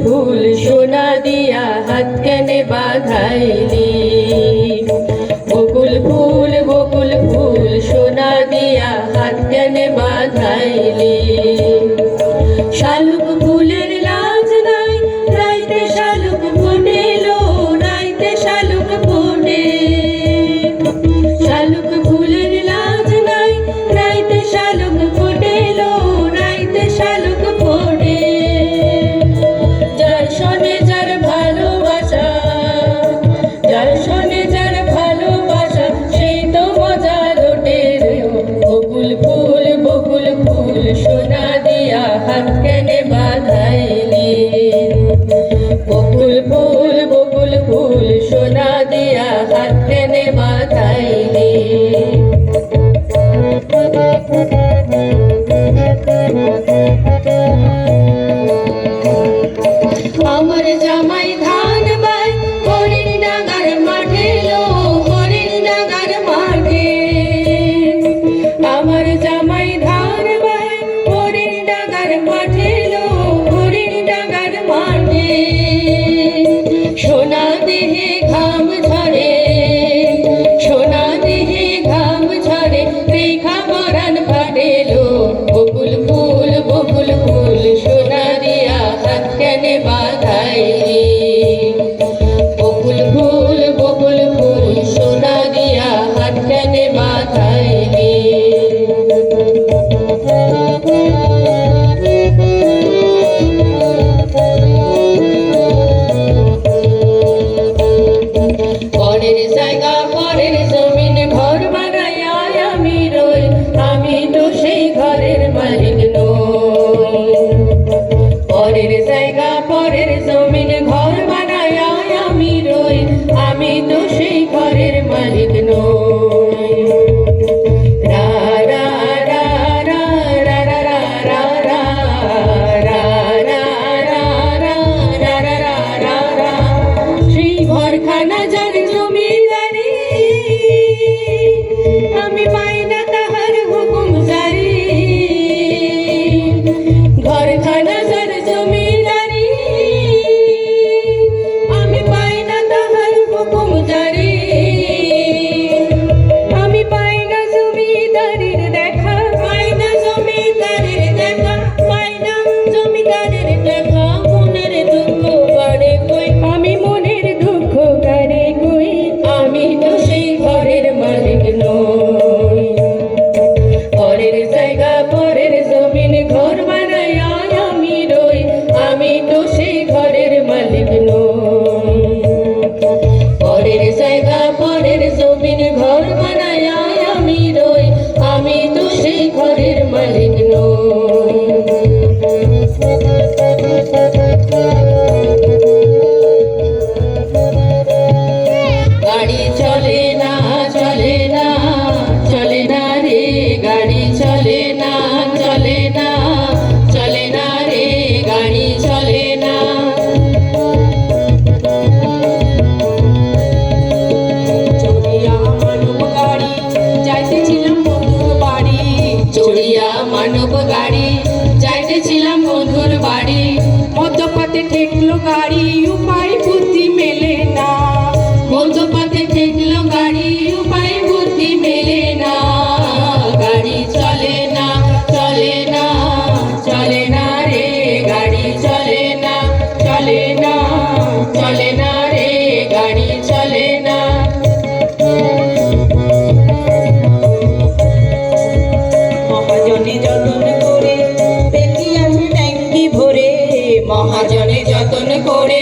ফুল সোনা দিয়া হাত কেনে বাঁধাইলি। বকুল ফুল সোনা দিয়া হাত কেনে বাঁধাইলি। শালুক ফুলের লাজ নাই, রাইতে শালুক ফোটেলো, রাইতে শালুক ফোটে। শালুক ফুলের লাজ নাই, রাইতে শালুক ফোটেলো, রাইতে শালুক ফোটে। যার শোনে যার ভালোবাসা, যার শোনে যার ভালোবাসা, সেই তো মজা লোটে। বকুল ফুল সোনা দিয়া হাত কেনে বাঁধাইলি। বকুল ফুল সোনা দিয়া হাত কেনে বাঁধাইলি। আমার জামাই ধান বাই হরিণ ডাঙ্গার মাঠে লো, হরিণ ডাঙ্গার মাঠে। আমার জামাই ধান বাই হরিণ ডাঙ্গার মাঠে লো, হরিণ ডাঙ্গার মাঠে। সোনা দেহে ঘাম ঝরে, সোনা দেহে ঘাম ঝরে, রেখা পরাণ ফাটেলো। বকুল ফুল সোনা দিয়া হাত কেনে বাঁধাইলি। বকুল ফুল সোনা দিয়া হাত কেনে বাঁধাইলি। পরের জায়গা পরের জমিন ঘর বানাইয়া আমি রই, আমি তো সেই ঘরের মালিক নই। পরের জায়গা পরের জমিন ঘর বানাইয়া আমি রই, আমি তো সেই ঘরের মালিক নই। রা রা রা রা রা রা রা রা রা রা রা রা রা রা। সেই ঘরখানা যার জমিদারি, আমি পাই না তাহার হুকুম জারি। ঘরখানা যার জমিদারি, আমি পাই না তাহার হুকুম জারি। আমি পাই না জমিদারির দেখা, পাই না জমিদারির দেখা, পাই না জমিদারির দেখা। মনের দুঃখ কারে কই, আমি মনের দুঃখ কারে কই, আমি তো সেই ঘরের মালিক নই। পরের জায়গা পরের জমিন ঘর বানাইয়া আমি রই, আমি তো সেই ঘরের মালিক নই। পরের জায়গা পরের জমিন ঘর বানাইয়া আমি রই, আমি তো সেই ঘরের মালিক নই। গাড়ি চলে না চলে না চলে না রে, গাড়ি চলে না চলে না চলে না রে, গাড়ি চলে না। চড়িয়া মানব গাড়ি যাইতেছিলাম বন্ধুর বাড়ি, চড়িয়া মানব গাড়ি যাইতেছিলাম বন্ধুর বাড়ি। মধ্যপথে ঠেকলো গাড়ি, উপায় বুদ্ধি মেলে না। মধ্যপথে ঠেকলো গাড়ি, উপায় বুদ্ধি মেলে না। গাড়ি চলে না চলে না চলে না রে, গাড়ি চলে না চলে না চলে না রে, গাড়ি চলে না। মহাজনে যতন করে তেল দিয়াছে ট্যাঙ্কি ভরে, মহাজনে যতন করে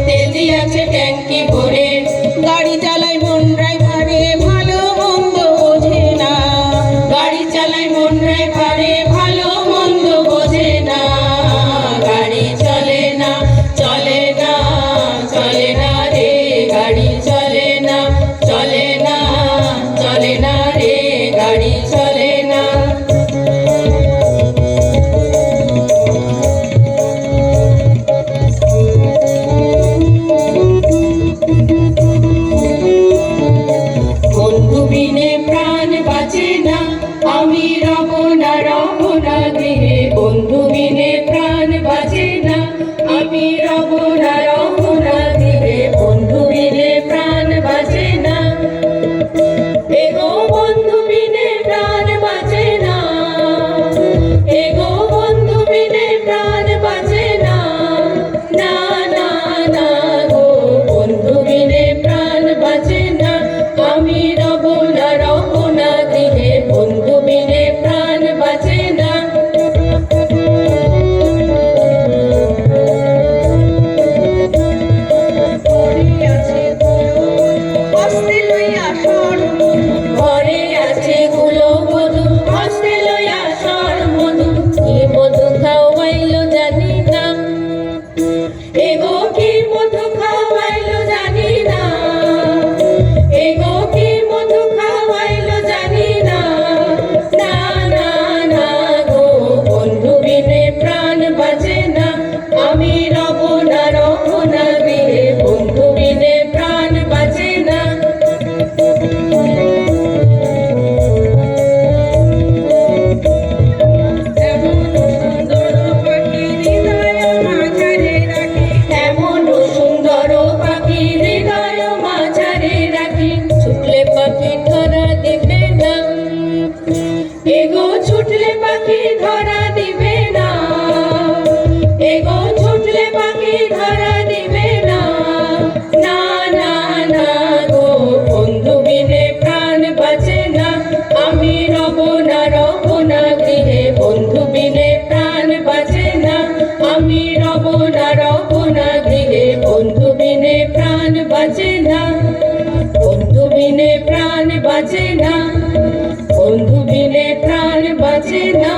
তেল দিয়াছে ট্যাঙ্কি ভরে। গাড়ি চালায় মন ড্রাইভারে ভালো মন্দ বোঝে না, গাড়ি চালায় মন ড্রাইভারে ভালো মন্দ বোঝে না। গাড়ি চলে না চলে না চলে না রে, গাড়ি চলে না চলে না চলে না রে, গাড়ি চলে না। বন্ধু বিনে প্রাণ বাঁচে না, আমি রব না দেহে। বন্ধু বিনে প্রাণ বাঁচে না, আমি রব পাখি ধরা দিবে না, এগো ছুটলে পাখি ধরা দিবে না। না না না গো বন্ধু বিনে প্রাণ বাঁচে না, আমি রব না গৃহে, বন্ধু বিনে প্রাণ বাঁচে না, আমি রব না গৃহে, বন্ধু বিনে প্রাণ বাঁচে না, বন্ধু বিনে প্রাণ বাঁচে না, বন্ধু বিনে প্রাণ বাঁচে না।